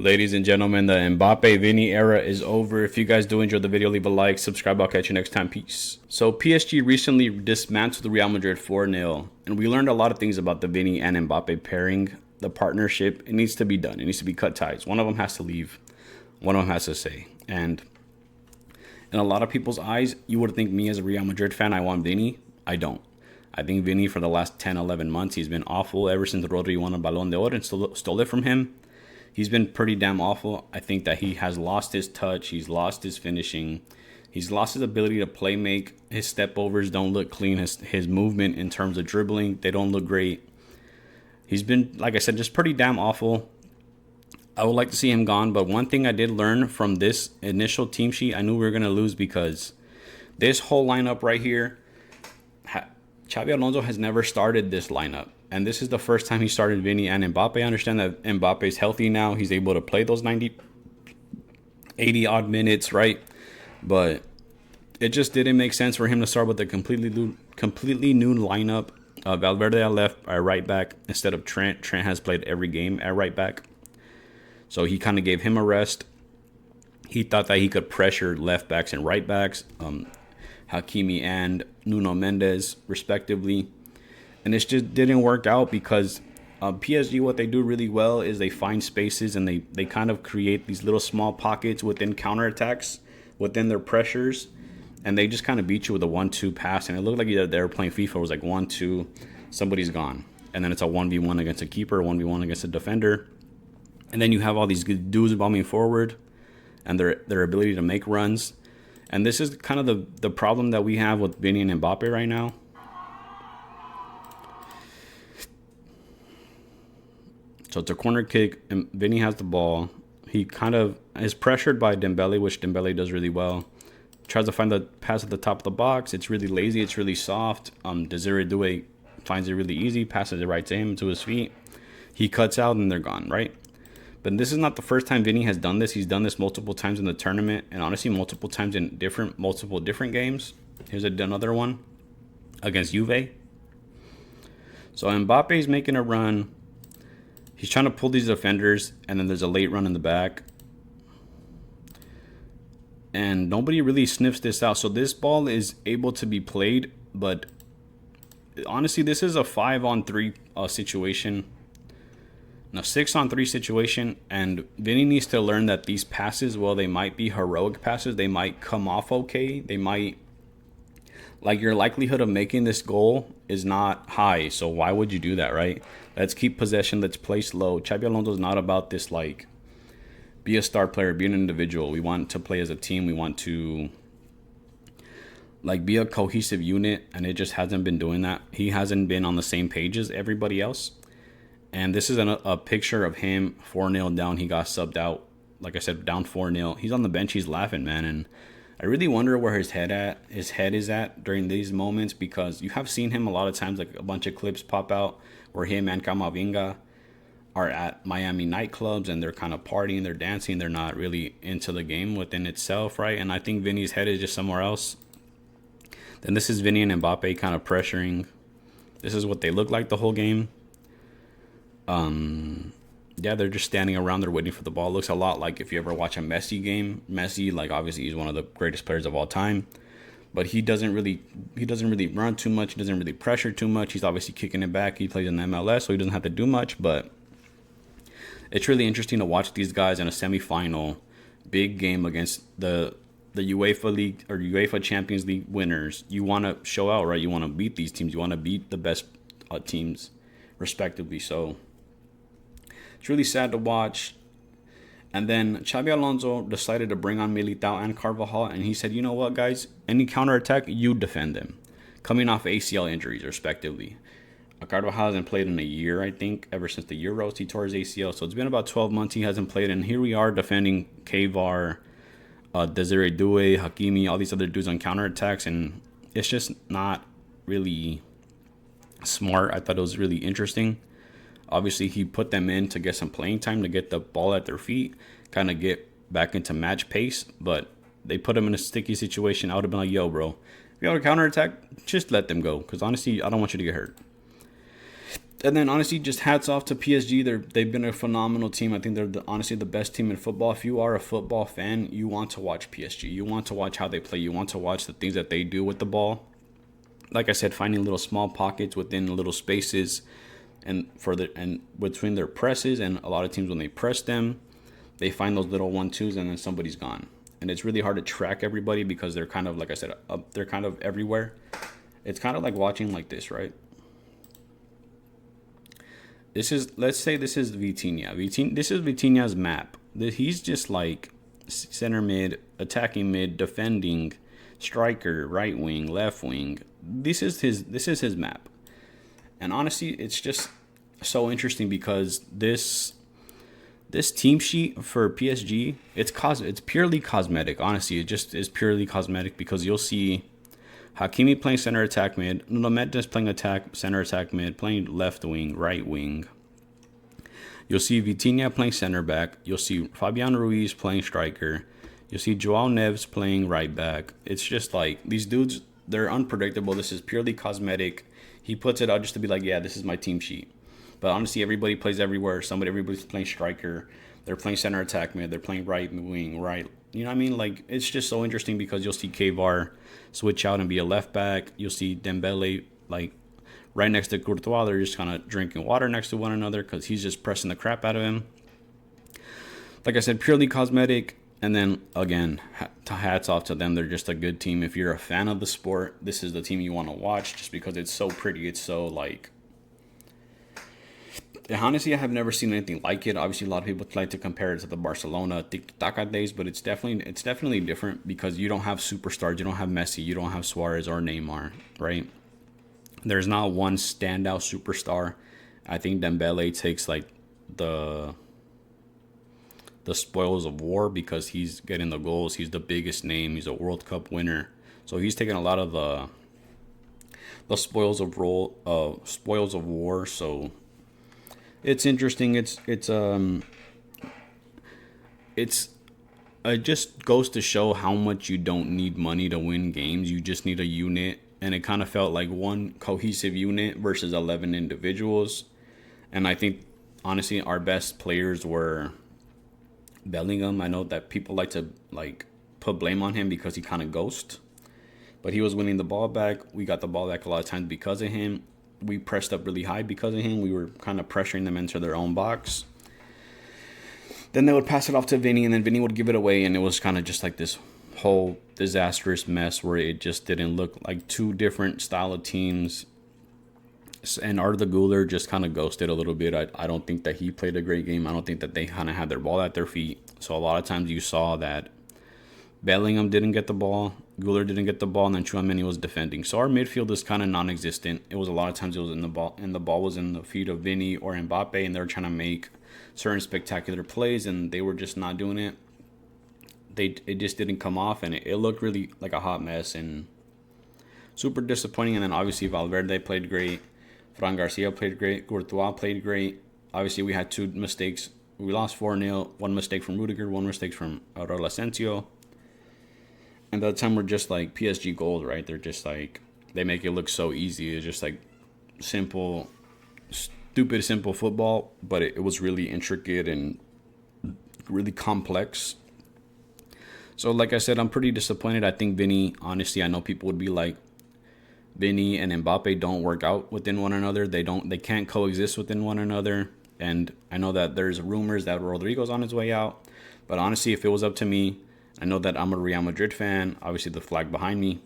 Ladies and gentlemen, the Mbappe Vini era is over. If you guys do enjoy the video, leave a like, subscribe. I'll catch you next time. Peace. So PSG recently dismantled Real Madrid 4-0, and we learned a lot of things about the Vini and Mbappe pairing. The partnership, it needs to be done. It needs to be cut ties. One of them has to leave. One of them has to stay. And in a lot of people's eyes, you would think me as a Real Madrid fan, I want Vini. I don't. I think Vini for the last 10, 11 months, he's been awful ever since Rodri won a Ballon d'Or and stole it from him. He's been pretty damn awful. I think that he has lost his touch. He's lost his finishing. He's lost his ability to play make. His step overs don't look clean. His movement in terms of dribbling, they don't look great. He's been, like I said, just pretty damn awful. I would like to see him gone. But one thing I did learn from this initial team sheet, I knew we were going to lose because this whole lineup right here, Xabi Alonso has never started this lineup. And this is the first time he started Vini and Mbappe. I understand that Mbappe's healthy now. He's able to play those 90, 80 odd minutes, right? But it just didn't make sense for him to start with a completely new lineup. Valverde at left, right back instead of Trent. Trent has played every game at right back. So he kind of gave him a rest. He thought that he could pressure left backs and right backs, Hakimi and Nuno Mendes, respectively. And it just didn't work out because PSG, what they do really well is they find spaces and they kind of create these little small pockets within counterattacks, within their pressures. And they just kind of beat you with a 1-2 pass. And it looked like they were playing FIFA. It was like 1-2, somebody's gone. And then it's a 1v1 against a keeper, 1v1 against a defender. And then you have all these good dudes bombing forward and their ability to make runs. And this is kind of the problem that we have with Vini and Mbappe right now. So it's a corner kick, and Vini has the ball. He kind of is pressured by Dembele, which Dembele does really well. Tries to find the pass at the top of the box. It's really lazy. It's really soft. Desiree Doué finds it really easy, passes it right to him, to his feet. He cuts out, and they're gone, right? But this is not the first time Vini has done this. He's done this multiple times in the tournament, and honestly, multiple times in multiple different games. Here's another one against Juve. So Mbappe is making a run. He's trying to pull these defenders, and then there's a late run in the back. And nobody really sniffs this out. So this ball is able to be played, but honestly, this is a 5-on-3 situation. No, 6-on-3 situation, and Vini needs to learn that these passes, well, they might be heroic passes. They might come off okay. They might, like, your likelihood of making this goal is not high. So why would you do that, right? Let's keep possession. Let's play slow. Xabi Alonso is not about this, like, be a star player, be an individual. We want to play as a team. We want to, like, be a cohesive unit, and it just hasn't been doing that. He hasn't been on the same page as everybody else. And this is a picture of him 4-0 down. He got subbed out, like I said, down 4-0. He's on the bench. He's laughing, man. And I really wonder where his head is at during these moments, because you have seen him a lot of times, like a bunch of clips pop out where him and Camavinga are at Miami nightclubs and they're kind of partying, they're dancing, they're not really into the game within itself, right? And I think Vinny's head is just somewhere else. Then this is Vini and Mbappe kind of pressuring. This is what they look like the whole game. Yeah, they're just standing around. They're waiting for the ball. It looks a lot like if you ever watch a Messi game. Messi, like, obviously he's one of the greatest players of all time, but he doesn't really run too much. He doesn't really pressure too much. He's obviously kicking it back. He plays in the MLS, so he doesn't have to do much. But it's really interesting to watch these guys in a semifinal, big game against the UEFA League or UEFA Champions League winners. You want to show out, right? You want to beat these teams. You want to beat the best teams, respectively. So it's really sad to watch. And then Xabi Alonso decided to bring on Militao and Carvajal, and he said, you know what, guys? Any counterattack, you defend them. Coming off ACL injuries, respectively. Carvajal hasn't played in a year, I think, ever since the Euros. He tore his ACL, so it's been about 12 months he hasn't played, and here we are defending Kvar, Desiree Doué, Hakimi, all these other dudes on counterattacks, and it's just not really smart. I thought it was really interesting. Obviously, he put them in to get some playing time, to get the ball at their feet, kind of get back into match pace. But they put him in a sticky situation. I would have been like, yo, bro, if you have a counterattack, just let them go. Because honestly, I don't want you to get hurt. And then honestly, just hats off to PSG. They've been a phenomenal team. I think they're honestly the best team in football. If you are a football fan, you want to watch PSG. You want to watch how they play. You want to watch the things that they do with the ball. Like I said, finding little small pockets within little spaces, and between their presses. And a lot of teams, when they press them, they find those little 1-2s, and then somebody's gone. And it's really hard to track everybody because they're kind of, like I said, they're kind of everywhere. It's kind of like watching like this, right? Let's say this is Vitinha. This is Vitinha's map. He's just like center mid, attacking mid, defending, striker, right wing, left wing. This is his map. And honestly, it's just so interesting because this team sheet for PSG, it's purely cosmetic. Honestly, it just is purely cosmetic because you'll see Hakimi playing center attack mid, Nuno Mendes playing center attack mid, playing left wing, right wing. You'll see Vitinha playing center back. You'll see Fabian Ruiz playing striker. You'll see Joao Neves playing right back. It's just like these dudes, they're unpredictable. This is purely cosmetic. He puts it out just to be like, yeah, this is my team sheet. But honestly, everybody plays everywhere. Everybody's playing striker. They're playing center attack mid. They're playing right wing, right. You know what I mean? Like, it's just so interesting because you'll see Kvar switch out and be a left back. You'll see Dembele, like, right next to Courtois. They're just kind of drinking water next to one another because he's just pressing the crap out of him. Like I said, purely cosmetic. And then, again, hats off to them. They're just a good team. If you're a fan of the sport, this is the team you want to watch just because it's so pretty. It's so, like... Honestly, I have never seen anything like it. Obviously, a lot of people like to compare it to the Barcelona tiki-taka days, but it's definitely different because you don't have superstars. You don't have Messi. You don't have Suarez or Neymar, right? There's not one standout superstar. I think Dembele takes like the spoils of war because he's getting the goals. He's the biggest name. He's a World Cup winner, so he's taking a lot of the spoils of war. So it's interesting. It just goes to show how much you don't need money to win games. You just need a unit. And it kind of felt like one cohesive unit versus 11 individuals. And I think, honestly, our best players were Bellingham. I know that people like to put blame on him because he kind of ghosts. But he was winning the ball back. We got the ball back a lot of times because of him. We pressed up really high because of him. We were kind of pressuring them into their own box. Then they would pass it off to Vini, and then Vini would give it away. And it was kind of just like this whole disastrous mess where it just didn't look like two different style of teams. And Arda Güler just kind of ghosted a little bit. I don't think that he played a great game. I don't think that they kind of had their ball at their feet. So a lot of times you saw that Bellingham didn't get the ball, Güler didn't get the ball, and then Tchouaméni was defending. So our midfield is kind of non-existent. It was a lot of times it was in the ball, and the ball was in the feet of Vini or Mbappe, and they were trying to make certain spectacular plays, and they were just not doing it. It just didn't come off, and it looked really like a hot mess and super disappointing. And then obviously Valverde played great, Fran Garcia played great, Courtois played great. Obviously we had two mistakes. We lost 4-0. One mistake from Rudiger, one mistake from Raul Asensio. And by the time we're just like PSG gold, right? They're just like, they make it look so easy. It's just like simple, stupid, simple football, but it was really intricate and really complex. So like I said, I'm pretty disappointed. I think Vini, honestly, I know people would be like, Vini and Mbappe don't work out within one another. They can't coexist within one another. And I know that there's rumors that Rodrigo's on his way out. But honestly, if it was up to me, I know that I'm a Real Madrid fan. Obviously, the flag behind me.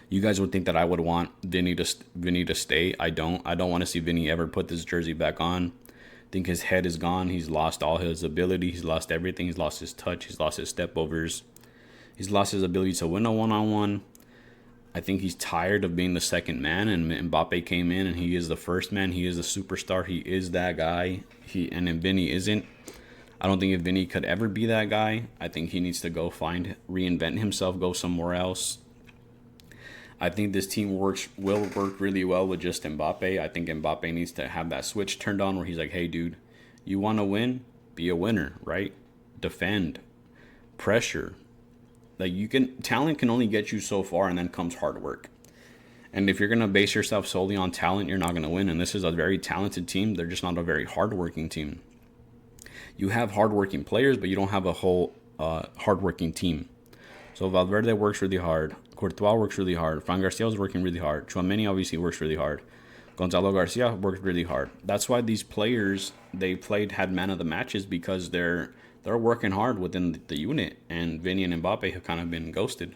You guys would think that I would want Vini to stay. I don't want to see Vini ever put this jersey back on. I think his head is gone. He's lost all his ability. He's lost everything. He's lost his touch. He's lost his step overs. He's lost his ability to win a one-on-one. I think he's tired of being the second man, and Mbappe came in, and he is the first man. He is the superstar. He is that guy. And if Vini isn't, I don't think if Vini could ever be that guy. I think he needs to go reinvent himself, go somewhere else. I think this team will work really well with just Mbappe. I think Mbappe needs to have that switch turned on where he's like, hey, dude, you want to win? Be a winner, right? Defend. Pressure. Talent can only get you so far, and then comes hard work. And if you're going to base yourself solely on talent, you're not going to win. And this is a very talented team. They're just not a very hardworking team. You have hardworking players, but you don't have a whole hardworking team. So Valverde works really hard. Courtois works really hard. Fran Garcia is working really hard. Tchouaméni obviously works really hard. Gonzalo Garcia worked really hard. That's why these players had man of the matches, because they're working hard within the unit. And Vini and Mbappe have kind of been ghosted.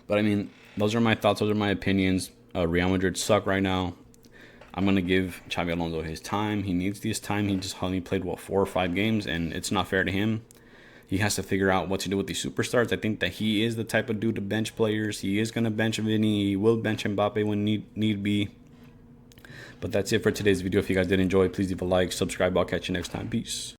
But I mean, those are my thoughts. Those are my opinions. Real Madrid suck right now. I'm going to give Xabi Alonso his time. He needs this time. He just only played, 4 or 5 games, and it's not fair to him. He has to figure out what to do with these superstars. I think that he is the type of dude to bench players. He is going to bench Vini. He will bench Mbappe when need be. But that's it for today's video. If you guys did enjoy, please leave a like, subscribe. I'll catch you next time. Peace.